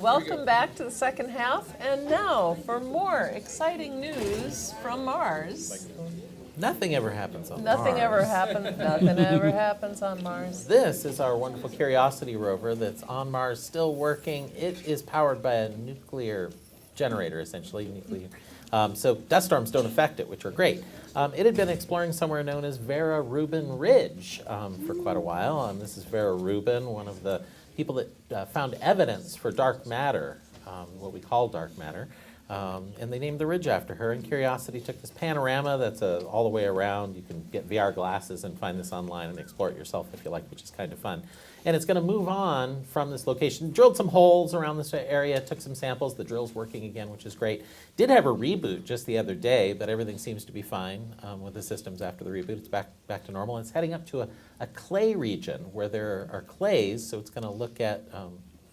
Welcome back to the second half, and now for more exciting news from Mars. Nothing ever happens on Nothing Mars. ever happens. Nothing ever happens on Mars. This is our wonderful Curiosity rover that's on Mars, still working. It is powered by a nuclear generator, essentially. So dust storms don't affect it, which are great. It had been exploring somewhere known as Vera Rubin Ridge for quite a while. This is Vera Rubin, one of the people that found evidence for dark matter, what we call dark matter. And they named the ridge after her, and Curiosity took this panorama that's all the way around. You can get VR glasses and find this online and explore it yourself if you like, which is kind of fun. And it's going to move on from this location. Drilled some holes around this area, took some samples. The drill's working again, which is great. Did have a reboot just the other day, but everything seems to be fine with the systems after the reboot. It's back to normal. It's heading up to a clay region where there are clays, so it's going to look at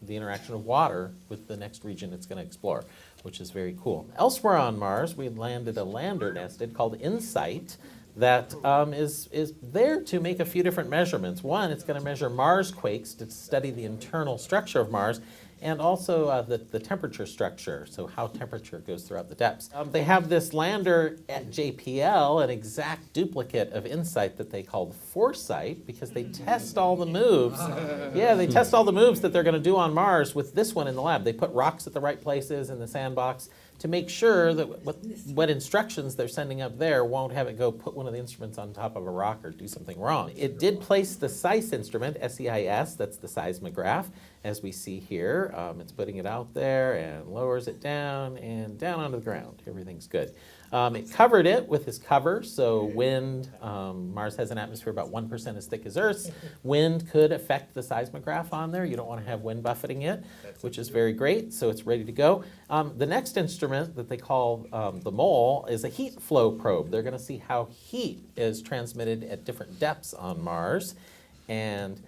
the interaction of water with the next region it's going to explore, which is very cool. Elsewhere on Mars, we landed a lander nested called InSight that is there to make a few different measurements. One, it's going to measure Mars quakes to study the internal structure of Mars, and also the temperature structure, so how temperature goes throughout the depths. They have this lander at JPL, an exact duplicate of InSight that they called Foresight, because they test all the moves. Yeah, they test all the moves that they're going to do on Mars with this one in the lab. They put rocks at the right places in the sandbox to make sure that what instructions they're sending up there won't have it go put one of the instruments on top of a rock or do something wrong. It did place the SEIS instrument, SEIS, that's the seismograph, as we see here. It's putting it out there and lowers it down and down onto the ground. Everything's good. It covered it with this cover, so wind, Mars has an atmosphere about 1% as thick as Earth's. Wind could affect the seismograph on there. You don't want to have wind buffeting it, which is very great, so it's ready to go. The next instrument that they call the MOLE is a heat flow probe. They're going to see how heat is transmitted at different depths on Mars. And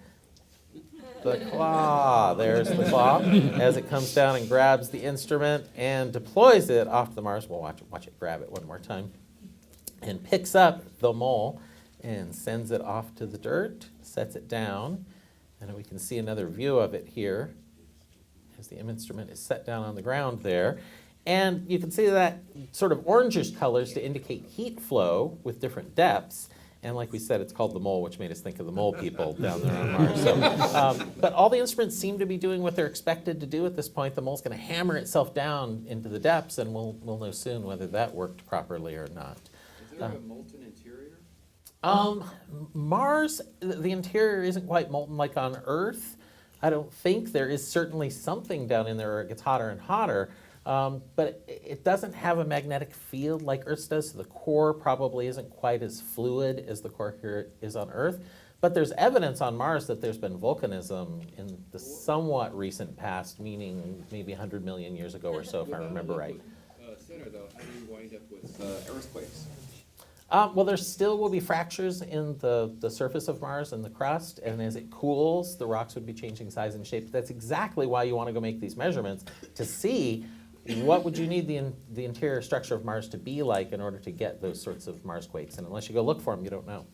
the claw, there's the claw, as it comes down and grabs the instrument and deploys it off the Mars. We'll watch it grab it one more time. And picks up the mole and sends it off to the dirt, sets it down. And we can see another view of it here as the instrument is set down on the ground there. And you can see that sort of orangish colors to indicate heat flow with different depths. And like we said, it's called the mole, which made us think of the mole people down there on Mars. So, but all the instruments seem to be doing what they're expected to do at this point. The mole's going to hammer itself down into the depths, and we'll know soon whether that worked properly or not. Is there a molten interior? Mars, the interior isn't quite molten like on Earth. I don't think. There is certainly something down in there where it gets hotter and hotter. But it doesn't have a magnetic field like Earth's does, so the core probably isn't quite as fluid as the core here is on Earth. But there's evidence on Mars that there's been volcanism in the somewhat recent past, meaning maybe 100 million years ago or so, if I remember right. Sooner, though, how do you wind up with earthquakes? Well, there still will be fractures in the surface of Mars and the crust, and as it cools, the rocks would be changing size and shape. That's exactly why you want to go make these measurements, to see what would you need the interior structure of Mars to be like in order to get those sorts of Mars quakes? And unless you go look for them, you don't know.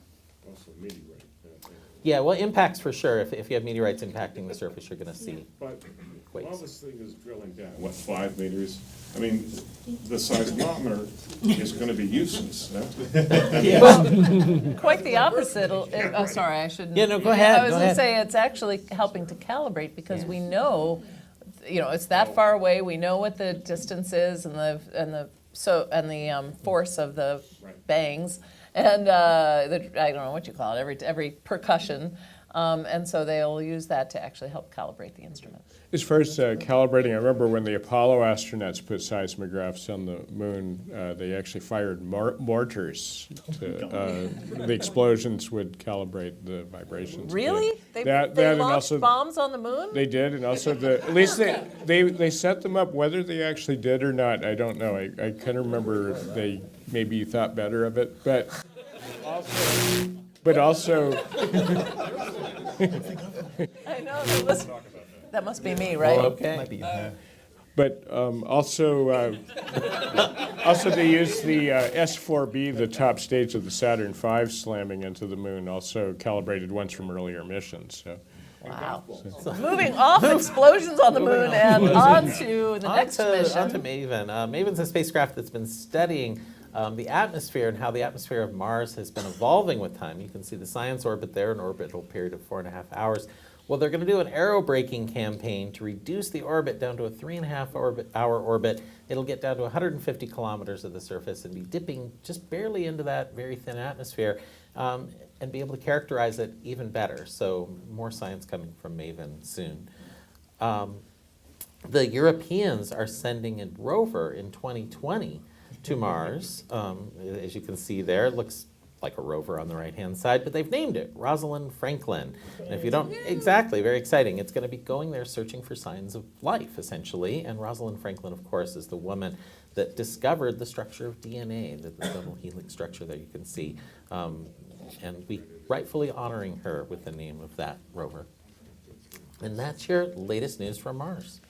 Also meteorite. Yeah, well, impacts for sure. If you have meteorites impacting the surface, you're going to see But quakes. while this thing is drilling down, what, 5 meters? I mean, the seismometer is going to be useless. No? Well, quite the opposite. Oh, sorry, I shouldn't. Yeah, no, go ahead. I was going to say it's actually helping to calibrate because we know, it's that far away. We know what the distance is and the force of the bangs, and I don't know what you call it, every percussion, and so they'll use that to actually help calibrate the instrument. As far as calibrating, I remember when the Apollo astronauts put seismographs on the moon, they actually fired mortars. The explosions would calibrate the vibrations. Really? They and launched also bombs on the moon? They did, and also at least they set them up. Whether they actually did or not, I don't know. I kind of remember they maybe thought better of it, but also. I know. That must be me, right? Okay. But also they used the S4B, the top stage of the Saturn V, slamming into the moon, also calibrated once from earlier missions. So Wow. golf balls. Moving off explosions on the moon and on to the next Onto mission. Maven. Maven's a spacecraft that's been studying the atmosphere and how the atmosphere of Mars has been evolving with time. You can see the science orbit there, an orbital period of 4.5 hours. Well, they're going to do an aerobraking campaign to reduce the orbit down to a 3.5-hour orbit. It'll get down to 150 kilometers of the surface and be dipping just barely into that very thin atmosphere, and be able to characterize it even better. So more science coming from Maven soon. The Europeans are sending a rover in 2020 to Mars. As you can see there, it looks like a rover on the right-hand side, but they've named it Rosalind Franklin. And if you don't, exactly, very exciting. It's going to be going there searching for signs of life, essentially. And Rosalind Franklin, of course, is the woman that discovered the structure of DNA, the double helix structure that you can see. And we rightfully honoring her with the name of that rover. And that's your latest news from Mars.